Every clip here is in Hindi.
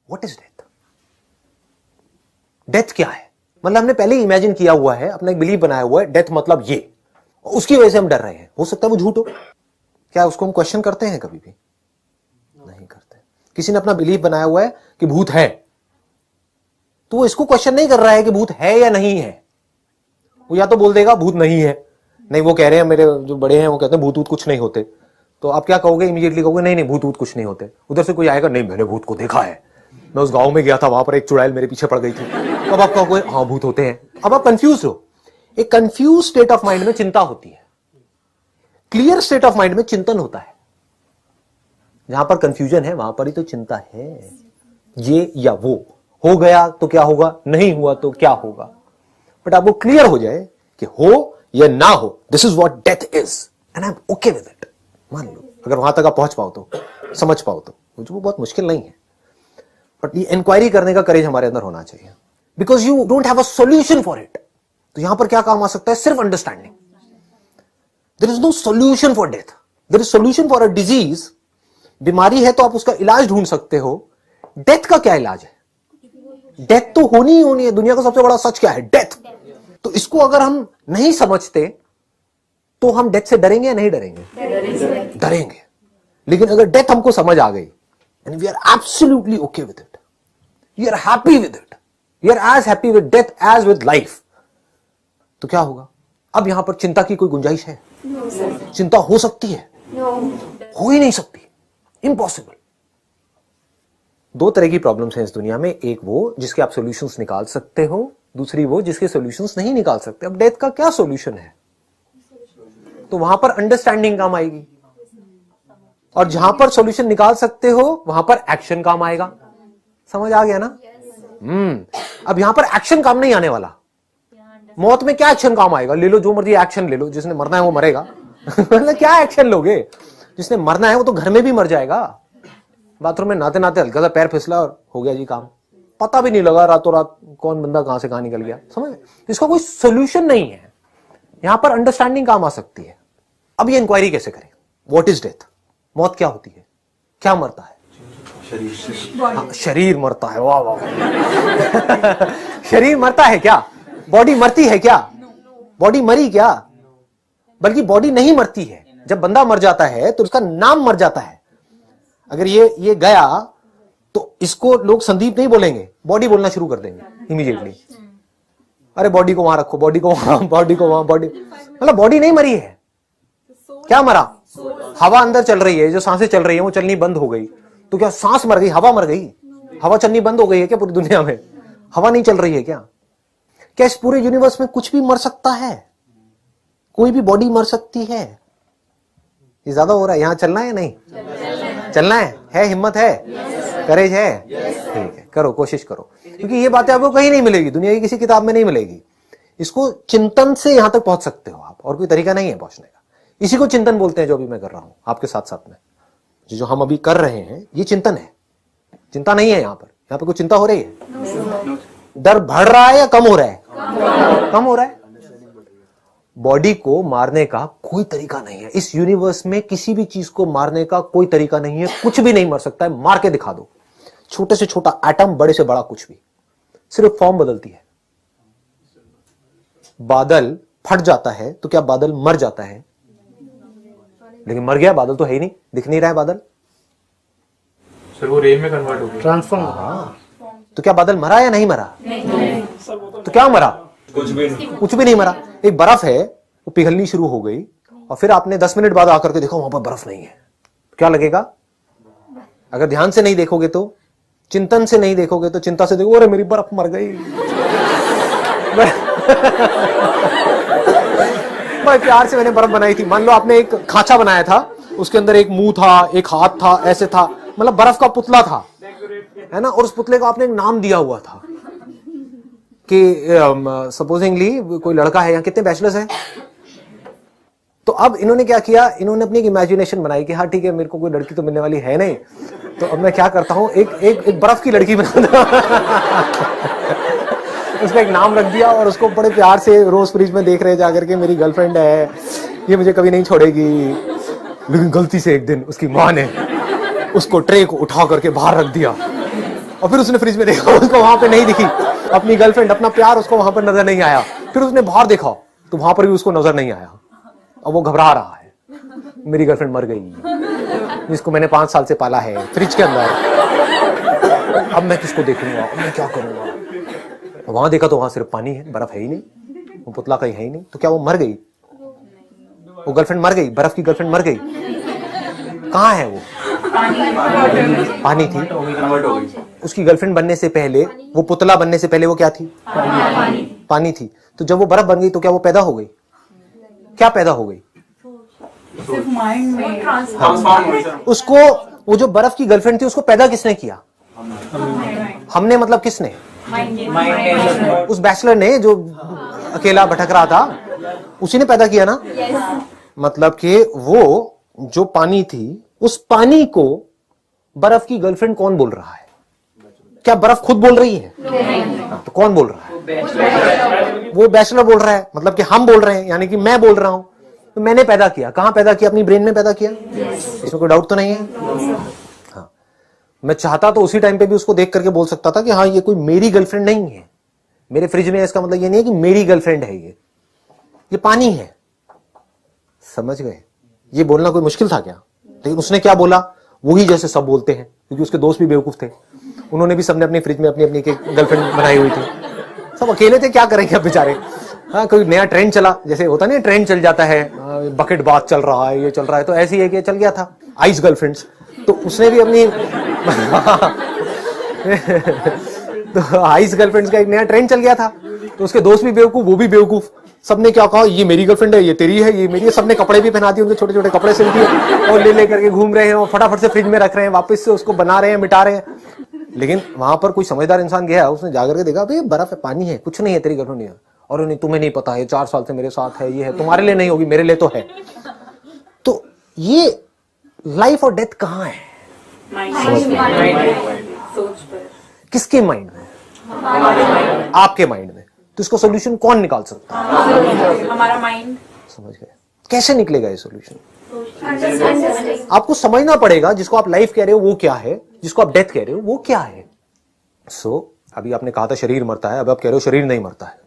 What is death? डेथ क्या है? मतलब हमने पहले ही इमेजिन किया हुआ है, अपना एक बिलीफ बनाया हुआ है, डेथ मतलब ये, उसकी वजह से हम डर रहे हैं। हो सकता है वो झूठ हो। क्या उसको हम क्वेश्चन करते हैं? कभी भी नहीं करते। किसी ने अपना बिलीफ बनाया हुआ है कि भूत है, तो वो इसको क्वेश्चन नहीं कर रहा है कि भूत है या नहीं है। वो या तो बोल देगा भूत नहीं है, नहीं वो कह रहे हैं, मेरे जो बड़े हैं वो कहते हैं भूत वूत कुछ नहीं होते। तो आप क्या कहोगे? इमीडिएटली कहोगे नहीं नहीं भूत वूत कुछ नहीं होते। उधर से कोई आएगा, नहीं मैंने भूत को देखा है, मैं उस गांव में गया था, वहां पर एक चुड़ैल मेरे पीछे पड़ गई थी। तो अब आप कहोगे हाँ भूत होते हैं। अब आप कंफ्यूज हो। एक कंफ्यूज स्टेट ऑफ माइंड में चिंता होती है, क्लियर स्टेट ऑफ माइंड में चिंतन होता है। जहां पर कंफ्यूजन है वहां पर ही तो चिंता है। ये या वो हो गया तो क्या होगा, नहीं हुआ तो क्या होगा। बट आपको क्लियर हो जाए कि हो या ना हो, this is what death is and I am okay with it. मान लो अगर वहां तक आप पहुंच पाओ तो, समझ पाओ तो, वो बहुत मुश्किल नहीं है। बट ये इंक्वायरी करने का करेज हमारे अंदर होना चाहिए, because you don't have a solution for it. तो यहां पर क्या काम आ सकता है? सिर्फ understanding. There is no solution for death, there is solution for a disease. बीमारी है तो आप उसका इलाज ढूंढ सकते हो। डेथ का क्या इलाज है? डेथ तो होनी ही होनी है। दुनिया का सबसे बड़ा सच क्या है? डेथ। तो इसको अगर हम नहीं समझते तो हम डेथ से डरेंगे या नहीं डरेंगे? डरेंगे। लेकिन अगर डेथ हमको समझ आ गई and we are absolutely okay with it, we are happy with it, we are as happy with death as with life, तो क्या होगा? अब यहां पर चिंता की कोई गुंजाइश है? चिंता हो सकती है? हो ही नहीं सकती, इम्पॉसिबल। दो तरह की प्रॉब्लम्स हैं इस दुनिया में, एक वो जिसके आप सॉल्यूशंस निकाल सकते हो, दूसरी वो जिसके सॉल्यूशंस नहीं निकाल सकते। अब डेथ का क्या सॉल्यूशन है? तो वहां पर अंडरस्टैंडिंग काम आएगी, और जहां पर सॉल्यूशन निकाल सकते हो वहां पर एक्शन काम आएगा। समझ आ गया ना? अब यहां पर एक्शन काम नहीं आने वाला। मौत में क्या एक्शन काम आएगा? ले लो जो मर्जी एक्शन ले लो, जिसने मरना है वो मरेगा। मतलब क्या एक्शन लोगे? जिसने मरना है वो तो घर में भी मर जाएगा। बाथरूम में नहाते नहाते हल्का सा पैर फिसला और हो गया जी काम, पता भी नहीं लगा रातों रात कौन बंदा कहां से कहां निकल गया। समझ? इसका कोई सोल्यूशन नहीं है। यहां पर अंडरस्टैंडिंग काम आ सकती है। अब ये इंक्वायरी कैसे करें? What is death? मौत क्या होती है? क्या मरता है? शरीर। शरीर मरता है। वाह वाह। शरीर मरता है क्या? बॉडी मरती है क्या? बॉडी मरी क्या? बल्कि बॉडी नहीं मरती है। जब बंदा मर जाता है तो उसका नाम मर जाता है। अगर ये गया तो इसको लोग संदीप नहीं बोलेंगे, बॉडी बोलना शुरू कर देंगे इमीडिएटली। अरे बॉडी को वहां रखो, बॉडी को वहां, बॉडी को वहां, बॉडी। मतलब बॉडी नहीं मरी है। क्या मरा? हवा अंदर चल रही है, जो सांसें चल रही है वो चलनी बंद हो गई। तो क्या सांस मर गई? हवा मर गई? हवा चलनी बंद हो गई है क्या पूरी दुनिया में? हवा नहीं चल रही है क्या? क्या इस पूरे यूनिवर्स में कुछ भी मर सकता है? कोई भी बॉडी मर सकती है? ये ज्यादा हो रहा है। यहां चलना है या नहीं चलना है? हिम्मत है? करेज है? ठीक है, करो, कोशिश करो, क्योंकि ये बातें आपको कहीं नहीं मिलेगी, दुनिया की किसी किताब में नहीं मिलेगी। इसको चिंतन से यहां तक पहुंच सकते हो आप, और कोई तरीका नहीं है पहुंचने का। इसी को चिंतन बोलते हैं जो अभी मैं कर रहा हूं आपके साथ साथ में। जो हम अभी कर रहे हैं ये चिंतन है, चिंता नहीं है। यहां पर कोई चिंता हो रही है? डर बढ़ रहा है या कम हो रहा है? कम हो रहा है। बॉडी को मारने का कोई तरीका नहीं है इस यूनिवर्स में। किसी भी चीज को मारने का कोई तरीका नहीं है। कुछ भी नहीं मर सकता है। मार के दिखा दो, छोटे से छोटा एटम, बड़े से बड़ा कुछ भी, सिर्फ फॉर्म बदलती है। बादल फट जाता है तो क्या बादल मर जाता है? लेकिन मर गया, बादल तो है ही नहीं, दिख नहीं रहा है बादल। सर वो रेन में कन्वर्ट हो गया, ट्रांसफॉर्म। तो क्या बादल मरा या नहीं मरा? नहीं। तो क्या मरा? कुछ भी नहीं मरा। एक बर्फ है, वो पिघलनी शुरू हो गई और फिर आपने 10 मिनट बाद आकर के देखा वहां पर बर्फ नहीं है, क्या लगेगा? अगर ध्यान से नहीं देखोगे तो, चिंतन से नहीं देखोगे तो, चिंता से देखो, अरे मेरी बर्फ मर गई। बड़े प्यार से मैंने बर्फ बनाई थी। मान लो आपने एक खांचा बनाया था, उसके अंदर एक मुंह था, एक हाथ था, ऐसे था, मतलब बर्फ का पुतला था, है ना। और उस पुतले को आपने एक नाम दिया हुआ था कि सपोजिंगली कोई लड़का है, यहाँ कितने बैचलर्स हैं? तो अब इन्होंने क्या किया, इन्होंने अपनी एक इमेजिनेशन बनाई कि हाँ ठीक है, मेरे को कोई लड़की तो मिलने वाली है नहीं, तो अब मैं क्या करता हूँ, एक बर्फ की लड़की बनाता। उसका एक नाम रख दिया और उसको बड़े प्यार से रोज फ्रिज में देख रहे जाकर के, मेरी गर्लफ्रेंड है, ये मुझे कभी नहीं छोड़ेगी। लेकिन गलती से एक दिन उसकी माँ ने उसको ट्रे को उठा करके बाहर रख दिया और फिर उसने फ्रिज में देखा, उसको वहां पे नहीं दिखी अपनी गर्लफ्रेंड, अपना प्यार उसको वहां पर नजर नहीं आया। फिर उसने बाहर देखा तो वहां पर भी उसको नजर नहीं आया। अब वो घबरा रहा है, मेरी गर्लफ्रेंड मर गई जिसको मैंने 5 साल से पाला है फ्रिज के अंदर, अब मैं किसको देखूंगा, अब मैं क्या करूंगा। वहां देखा तो वहां सिर्फ पानी है, बर्फ है ही नहीं, वो पुतला कहीं है ही नहीं। तो क्या वो मर गई? वो गर्लफ्रेंड मर गई, बर्फ की गर्लफ्रेंड मर गई। कहाँ है वो? पानी थी। उसकी गर्लफ्रेंड बनने से पहले, वो पुतला बनने से पहले वो क्या थी? पानी थी। तो जब वो बर्फ बन गई तो क्या वो पैदा हो गई? क्या पैदा हो गई? सिर्फ माइंड में उसको, वो जो बर्फ की गर्लफ्रेंड थी उसको पैदा किसने किया? हमने, मतलब किसने? उस बैचलर ने जो अकेला भटक रहा था, उसी ने पैदा किया ना। मतलब कि वो जो पानी थी, उस पानी को बर्फ की गर्लफ्रेंड कौन बोल रहा है? क्या बर्फ खुद बोल रही है? तो कौन बोल रहा है? वो बैचलर बोल रहा है, मतलब कि हम बोल रहे हैं, यानी कि मैं बोल रहा हूं। तो मैंने पैदा किया, कहां पैदा किया? अपनी ब्रेन में पैदा किया। इसमें कोई डाउट तो नहीं है। हाँ, मैं चाहता तो उसी टाइम पे भी उसको देख करके बोल सकता था कि हाँ ये कोई मेरी गर्लफ्रेंड नहीं है, मेरे फ्रिज में, इसका मतलब ये नहीं है कि मेरी गर्लफ्रेंड है, ये पानी है। समझ गए? ये बोलना कोई मुश्किल था क्या? लेकिन उसने क्या बोला? वही जैसे सब बोलते हैं, क्योंकि उसके दोस्त भी बेवकूफ थे, उन्होंने भी सबने अपनी फ्रिज में अपनी अपनी गर्लफ्रेंड बनाई हुई थी। सब अकेले थे, क्या करेंगे अब बेचारे। हाँ, कोई नया ट्रेंड चला, जैसे होता नहीं, ट्रेंड चल जाता है, बकेट बाथ चल रहा है, ये चल रहा है, तो ऐसे ही है कि चल गया था आइस गर्लफ्रेंड्स, तो उसने भी अपनी तो आइस गर्लफ्रेंड्स का एक नया ट्रेंड चल गया था। तो उसके दोस्त भी बेवकूफ, वो भी बेवकूफ, सबने क्या कहा, ये मेरी गर्लफ्रेंड है, ये तेरी है, ये मेरी है। सबने कपड़े भी पहना दिए, उनके छोटे छोटे कपड़े सिल दिए और ले करके घूम रहे हैं और फटाफट से फ्रिज में रख रहे हैं, वापस से उसको बना रहे हैं, मिटा रहे हैं। लेकिन वहां पर कोई समझदार इंसान गया, उसने जाकर के देखा, भाई बर्फ है, पानी है, कुछ नहीं है, तेरी गर्लफ्रेंड नहीं है। और नहीं, तुम्हें नहीं पता है, 4 साल से मेरे साथ है, ये है, तुम्हारे लिए नहीं होगी, मेरे लिए तो है। तो ये लाइफ और डेथ कहाँ है? किसके माइंड में? आपके माइंड में। तो इसको सोल्यूशन कौन निकाल सकता है? हमारा माइंड। समझ गए? कैसे निकलेगा ये सोल्यूशन? आपको समझना पड़ेगा, जिसको आप लाइफ कह रहे हो वो क्या है, जिसको आप डेथ कह रहे हो वो क्या है। अभी आपने कहा था शरीर मरता है, अब आप कह रहे हो शरीर नहीं मरता है,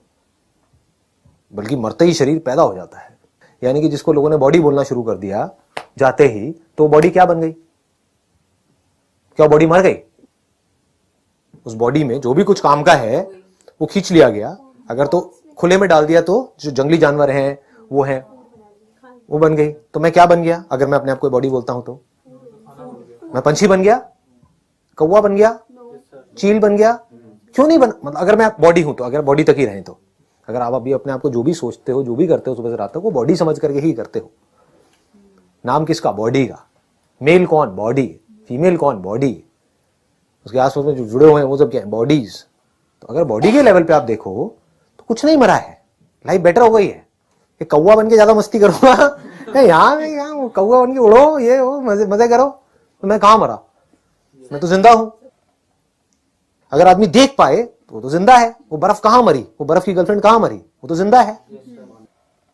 बल्कि मरते ही शरीर पैदा हो जाता है। यानी कि जिसको लोगों ने बॉडी बोलना शुरू कर दिया जाते ही, तो बॉडी क्या बन गई? क्या बॉडी मर गई? उस बॉडी में जो भी कुछ काम का है वो खींच लिया गया। अगर तो खुले में डाल दिया तो जो जंगली जानवर हैं वो हैं, वो बन गई। तो मैं क्या बन गया? अगर मैं अपने आप को बॉडी बोलता हूं तो मैं पंछी बन गया, कौवा बन गया, चील बन गया। क्यों नहीं बन, मतलब अगर मैं बॉडी हूं तो, अगर बॉडी तक ही रहे तो, अगर आप अभी अपने आप को जो भी सोचते हो, जो भी करते हो सुबह से रात तक, वो बॉडी समझ करके ही करते हो। नाम किसका? बॉडी का। मेल कौन? बॉडी। फीमेल कौन? बॉडी। उसके आसपास में जो जुड़े हुए हैं वो सब क्या है? बॉडीज। तो अगर बॉडी के लेवल पे आप देखो तो कुछ नहीं मरा है, लाइफ बेटर हो गई है। ये कौवा बन के ज्यादा मस्ती करूंगा यहाँ कौवा बन के उड़ो, ये वो मजे करो, तो मैं कहां मरा? मैं तो जिंदा हूं। अगर आदमी देख पाए तो वो तो जिंदा है। वो बर्फ कहां मरी? वो बर्फ की गर्लफ्रेंड कहां मरी? वो तो जिंदा है।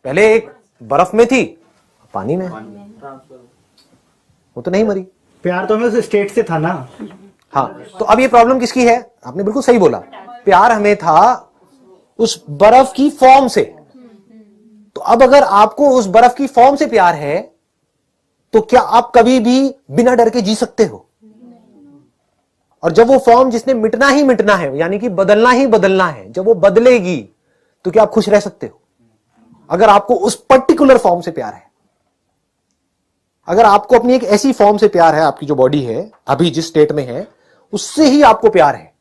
पहले एक बर्फ में थी, पानी में, वो तो नहीं मरी। प्यार तो हमें उस स्टेट से था ना। हाँ, तो अब ये प्रॉब्लम किसकी है? आपने बिल्कुल सही बोला, प्यार हमें था उस बर्फ की फॉर्म से। तो अब अगर आपको उस बर्फ की फॉर्म से प्यार है तो क्या आप कभी भी बिना डर के जी सकते हो? और जब वो फॉर्म जिसने मिटना ही मिटना है, यानी कि बदलना ही बदलना है, जब वो बदलेगी तो क्या आप खुश रह सकते हो? अगर आपको उस पर्टिकुलर फॉर्म से प्यार है, अगर आपको अपनी एक ऐसी फॉर्म से प्यार है, आपकी जो बॉडी है अभी जिस स्टेट में है उससे ही आपको प्यार है,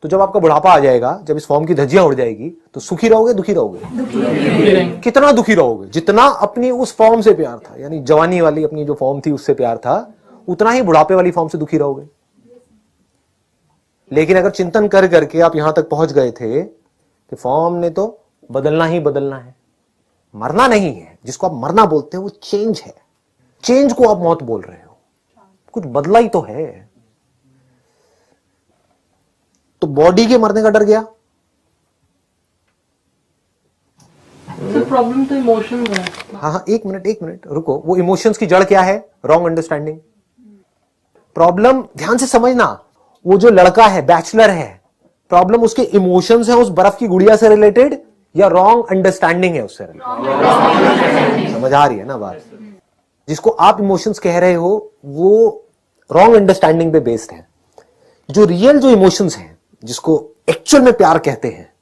तो जब आपका बुढ़ापा आ जाएगा, जब इस फॉर्म की धज्जियां उड़ जाएगी, तो सुखी रहोगे, दुखी रहोगे? कितना दुखी रहोगे? जितना अपनी उस फॉर्म से प्यार था, यानी जवानी वाली अपनी जो फॉर्म थी उससे प्यार था, उतना ही बुढ़ापे वाली फॉर्म से दुखी रहोगे। लेकिन अगर चिंतन कर करके आप यहां तक पहुंच गए थे कि फॉर्म ने तो बदलना ही बदलना है, मरना नहीं है। जिसको आप मरना बोलते हो वो चेंज है, चेंज को आप मौत बोल रहे हो, कुछ बदला ही तो है। तो बॉडी के मरने का डर गया। प्रॉब्लम तो इमोशन है। हाँ, एक मिनट रुको। वो इमोशंस की जड़ क्या है? Wrong understanding. प्रॉब्लम ध्यान से समझना, वो जो लड़का है, बैचलर है, प्रॉब्लम उसके इमोशंस है उस बर्फ की गुड़िया से रिलेटेड या रॉन्ग अंडरस्टैंडिंग है उससे रिलेटेड? समझ आ रही है ना बात? जिसको आप इमोशंस कह रहे हो वो रॉन्ग अंडरस्टैंडिंग पे बेस्ड है। जो रियल जो इमोशंस हैं, जिसको एक्चुअल में प्यार कहते हैं,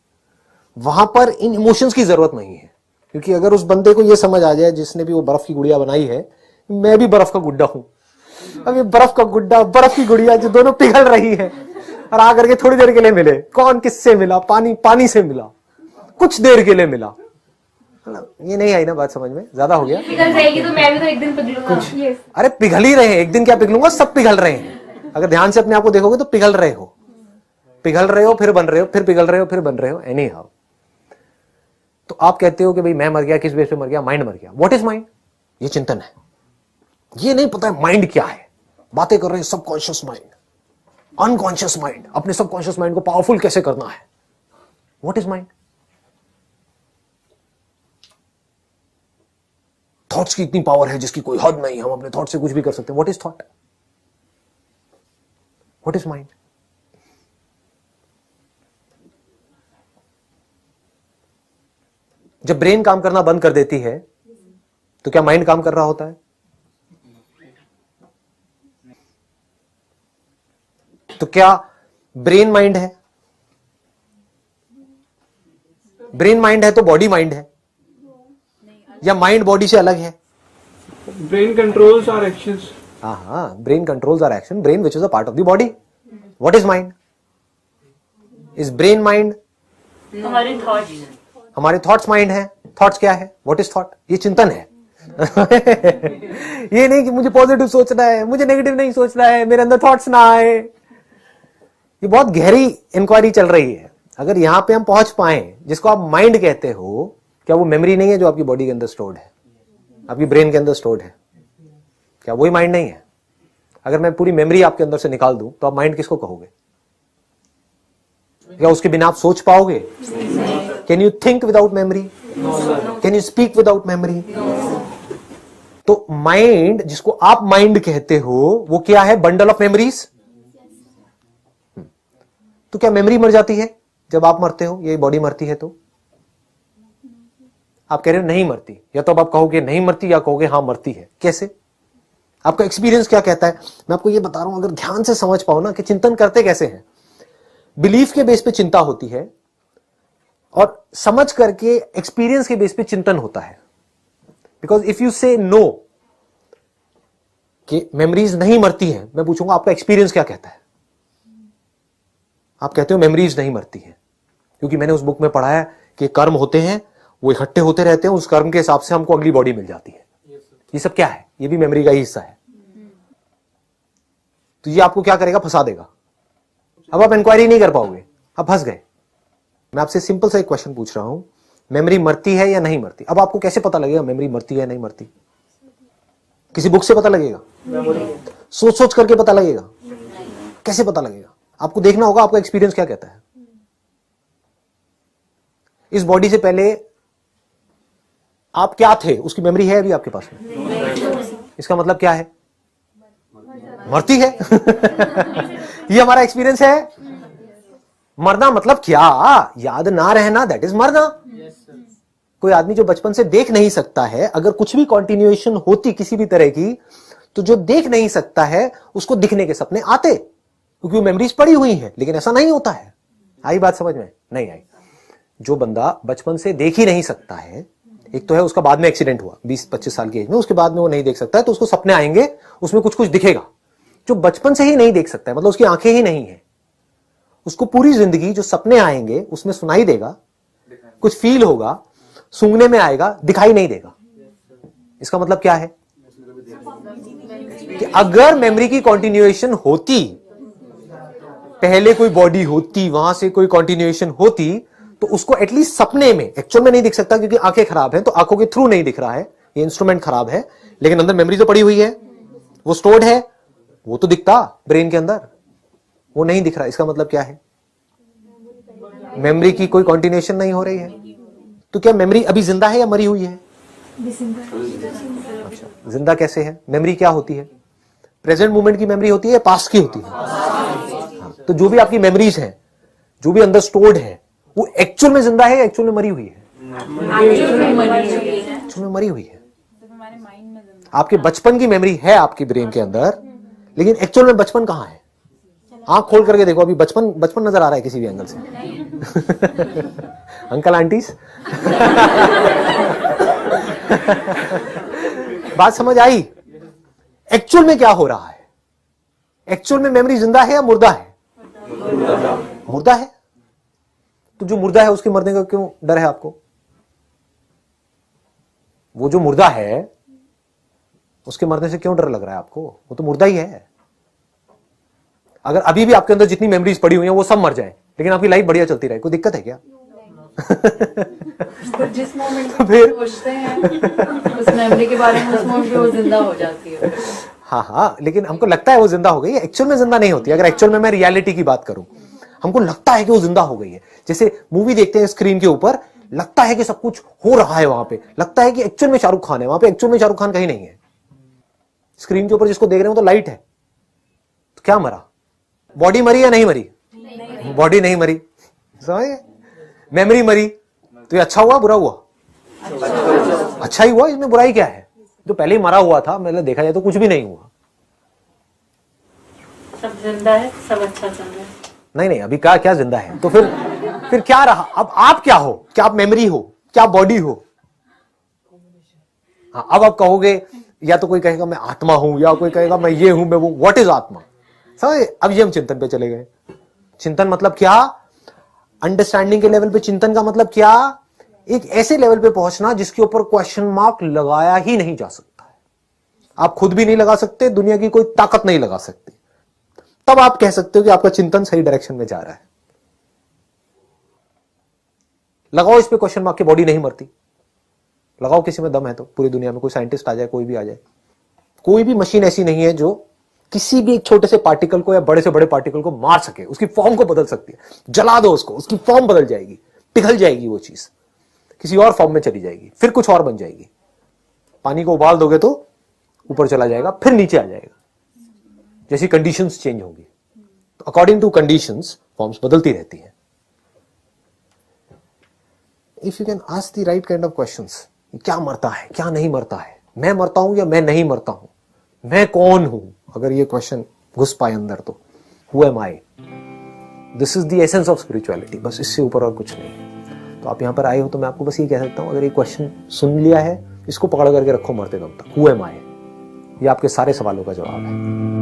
वहां पर इन इमोशंस की जरूरत नहीं है। क्योंकि अगर उस बंदे को यह समझ आ जाए, जिसने भी वो बर्फ की गुड़िया बनाई है, मैं भी बर्फ का गुड्डा हूं, अब ये बर्फ का गुड्डा, बर्फ की गुड़िया जो दोनों पिघल रही है और आकर के थोड़ी देर के लिए मिले, कौन किससे मिला? पानी पानी से मिला, कुछ देर के लिए मिला। ये नहीं आई ना बात समझ में? ज्यादा हो गया? पिघल जाएगी तो मैं भी तो एक दिन पिघलूंगा। Yes. अरे पिघल ही रहे हैं, एक दिन क्या पिघलूंगा, सब पिघल रहे हैं। अगर ध्यान से अपने आप को देखोगे तो पिघल रहे हो, फिर बन रहे हो, फिर पिघल रहे हो, फिर बन रहे हो, एनी हाउ। तो आप कहते हो कि भाई मैं मर गया, किस बेस पे मर गया? माइंड मर गया। What is mind? ये चिंतन है। ये नहीं पता है माइंड क्या है, बातें कर रहे हैं सबकॉन्शियस माइंड, अनकॉन्शियस माइंड, अपने सबकॉन्शियस माइंड को पावरफुल कैसे करना है। What is mind? थॉट्स की इतनी पावर है जिसकी कोई हद नहीं, हम अपने थॉट से कुछ भी कर सकते हैं। What is thought? What is mind? जब ब्रेन काम करना बंद कर देती है तो क्या माइंड काम कर रहा होता है? तो क्या ब्रेन माइंड है? ब्रेन माइंड है तो बॉडी माइंड है, या माइंड बॉडी से अलग है? Brain controls our actions. हाँ, brain controls our action, brain which is a part of the body. What is mind? Is brain mind? हमारे थॉट्स, हमारे थॉट्स माइंड है। थॉट्स क्या है? What is thought? ये चिंतन है। ये नहीं कि मुझे पॉजिटिव सोचना है, मुझे नेगेटिव नहीं सोचना है, मेरे अंदर थॉट्स ना आए। ये बहुत गहरी इंक्वायरी चल रही है। अगर यहां पे हम पहुंच पाए, जिसको आप माइंड कहते हो, क्या वो मेमोरी नहीं है जो आपकी बॉडी के अंदर स्टोर्ड है, आपकी ब्रेन के अंदर स्टोर्ड है? क्या वही माइंड नहीं है? अगर मैं पूरी मेमोरी आपके अंदर से निकाल दूं तो आप माइंड किसको कहोगे? क्या उसके बिना आप सोच पाओगे? Can you think without memory? Can you speak without memory? तो माइंड, जिसको आप माइंड कहते हो, वो क्या है? Bundle of memories. तो क्या मेमोरी मर जाती है जब आप मरते हो, ये बॉडी मरती है? तो आप कह रहे हो नहीं मरती, या तो आप कहोगे नहीं मरती या कहोगे हां मरती है। कैसे? आपका एक्सपीरियंस क्या कहता है? मैं आपको ये बता रहा हूं, अगर ध्यान से समझ पाओ ना कि चिंतन करते कैसे हैं। बिलीफ के बेस पे चिंता होती है और समझ करके एक्सपीरियंस के बेस पे चिंतन होता है। बिकॉज इफ यू से नो कि मेमोरीज नहीं मरती हैं, मैं पूछूंगा आपका एक्सपीरियंस क्या कहता है? आप कहते हो मेमोरीज नहीं मरती हैं, क्योंकि मैंने उस बुक में पढ़ा है कि कर्म होते हैं, वो इकट्ठे होते रहते हैं, उस कर्म के हिसाब से हमको अगली बॉडी मिल जाती है। ये सब क्या है? ये भी मेमोरी का ही हिस्सा है। तो ये आपको क्या करेगा? फंसा देगा। अब आप इंक्वायरी नहीं कर पाओगे, आप फंस गए। मैं आपसे सिंपल सा एक क्वेश्चन पूछ रहा हूं, मेमोरी मरती है या नहीं मरती? अब आपको कैसे पता लगेगा मेमोरी मरती है या नहीं मरती? किसी बुक से पता लगेगा? सोच सोच करके पता लगेगा? कैसे पता लगेगा? आपको देखना होगा आपका एक्सपीरियंस क्या कहता है। इस बॉडी से पहले आप क्या थे, उसकी मेमोरी है अभी आपके पास में? इसका मतलब क्या है? मरती है। ये हमारा एक्सपीरियंस है। मरना मतलब क्या? याद ना रहना, दैट इज मरना। कोई आदमी जो बचपन से देख नहीं सकता है, अगर कुछ भी कंटिन्यूएशन होती किसी भी तरह की, तो जो देख नहीं सकता है उसको दिखने के सपने आते, क्योंकि वो मेमोरीज पड़ी हुई हैं। लेकिन ऐसा नहीं होता है। आई बात समझ में? नहीं आई। जो बंदा बचपन से देख ही नहीं सकता है, एक तो है उसका बाद में एक्सीडेंट हुआ 20-25 साल की एज में, उसके बाद में वो नहीं देख सकता है, तो उसको सपने आएंगे, उसमें कुछ कुछ दिखेगा। जो बचपन से ही नहीं देख सकता है, मतलब उसकी आंखें ही नहीं है, उसको पूरी जिंदगी जो सपने आएंगे उसमें सुनाई देगा, कुछ फील होगा, सूंघने में आएगा, दिखाई नहीं देगा। इसका मतलब क्या है? कि अगर मेमोरी की कंटिन्यूएशन होती, पहले कोई बॉडी होती, वहां से कोई कंटिन्यूएशन होती, तो उसको एटलीस्ट सपने में, एक्चुअल में नहीं दिख सकता क्योंकि आंखें खराब हैं, तो आंखों के थ्रू नहीं दिख रहा है, ये इंस्ट्रूमेंट खराब है, लेकिन अंदर मेमोरी तो पड़ी हुई है, वो स्टोर्ड है, वो तो दिखता ब्रेन के अंदर, वो नहीं दिख रहा। इसका मतलब क्या है? मेमोरी की कोई कंटिन्यूएशन नहीं हो रही है। तो क्या मेमोरी अभी जिंदा है या मरी हुई है? अच्छा, जिंदा कैसे है? मेमोरी क्या होती है? प्रेजेंट मोमेंट की मेमोरी होती है या पास्ट की होती है? हाँ, तो जो भी आपकी मेमोरीज हैं, जो भी अंदर स्टोर्ड है, वो एक्चुअल में जिंदा है या एक्चुअल में मरी हुई है? एक्चुअल में मरी हुई है। आपके बचपन की मेमोरी है आपकी ब्रेन के अंदर, लेकिन एक्चुअल में बचपन कहां है? आंख खोल करके देखो, अभी बचपन नजर आ रहा है किसी भी एंगल से? अंकल आंटीज बात समझ आई? एक्चुअल में क्या हो रहा है? एक्चुअल में मेमोरी जिंदा है या मुर्दा है? मुर्दा है। तो जो मुर्दा है उसके मरने का क्यों डर है आपको? वो जो मुर्दा है उसके मरने से क्यों डर लग रहा है आपको? वो तो मुर्दा ही है। अगर अभी भी आपके अंदर जितनी मेमोरीज पड़ी हुई हैं वो सब मर जाए, लेकिन आपकी लाइफ बढ़िया चलती रहे, कोई दिक्कत है क्या? पर जिस मोमेंट पे सोचते हैं उस मेमोरी के बारे में, उस मोमेंट पे वो जिंदा हो जाती है। हाँ, लेकिन हमको लगता है वो जिंदा हो गई है, एक्चुअल में जिंदा नहीं होती। अगर एक्चुअल में मैं रियलिटी की बात करूं, हमको लगता है कि वो जिंदा हो गई है। जैसे मूवी देखते हैं स्क्रीन के ऊपर, लगता है कि सब कुछ हो रहा है वहां पे, लगता है कि एक्चुअल में शाहरुख खान है वहां पे, एक्चुअल में शाहरुख खान कहीं नहीं है। स्क्रीन के ऊपर जिसको देख रहे हो तो लाइट है, तो क्या मरा? बॉडी मरी या नहीं मरी? बॉडी नहीं मरी, समझ? मेमोरी मरी। तो ये अच्छा हुआ बुरा हुआ? अच्छा ही हुआ, इसमें बुराई क्या है? जो पहले ही मरा हुआ था, मतलब देखा जाए तो कुछ भी नहीं हुआ। सब जिंदा है, सब अच्छा चल रहा है। नहीं, अभी क्या जिंदा है? तो फिर क्या रहा? अब आप क्या हो? क्या आप मेमोरी हो? क्या बॉडी हो? हाँ, अब आप कहोगे, या तो कोई कहेगा मैं आत्मा हूं, या कोई कहेगा मैं ये हूं, मैं वो। व्हाट इज आत्मा? समझे? अब ये हम चिंतन पे चले गए। चिंतन मतलब क्या? अंडरस्टैंडिंग के लेवल पे चिंतन का मतलब क्या? एक ऐसे लेवल पे पहुंचना जिसके ऊपर क्वेश्चन मार्क लगाया ही नहीं जा सकता है। आप खुद भी नहीं लगा सकते, दुनिया की कोई ताकत नहीं लगा सकती। तब आप कह सकते हो कि आपका चिंतन सही डायरेक्शन में जा रहा है। लगाओ इस पे क्वेश्चन मार्क, की बॉडी नहीं मरती। लगाओ किसी में दम है तो, पूरी दुनिया में कोई साइंटिस्ट आ जाए, कोई भी आ जाए, कोई भी मशीन ऐसी नहीं है जो किसी भी एक छोटे से पार्टिकल को या बड़े से बड़े पार्टिकल को मार सके, उसकी फॉर्म को बदल सकती है। जला दो उसको, उसकी फॉर्म बदल जाएगी, पिघल जाएगी, वो चीज किसी और फॉर्म में चली जाएगी, फिर कुछ और बन जाएगी। पानी को उबाल दोगे तो ऊपर चला जाएगा, फिर नीचे आ जाएगा, जैसी कंडीशंस चेंज होंगी। तो अकॉर्डिंग टू कंडीशंस फॉर्म्स बदलती रहती है। If you can ask the right kind of questions, क्या मरता है, क्या नहीं मरता है, मैं मरता हूं या मैं नहीं मरता हूं, मैं कौन हूं, अगर ये क्वेश्चन घुस पाए अंदर तो who am I, this is the essence of spirituality. बस इससे ऊपर और कुछ नहीं है। तो आप यहां पर आए हो तो मैं आपको बस ये कह सकता हूं, अगर ये क्वेश्चन सुन लिया है, इसको पकड़ करके रखो मरते दम तक। हु एम आई, ये आपके सारे सवालों का जवाब है।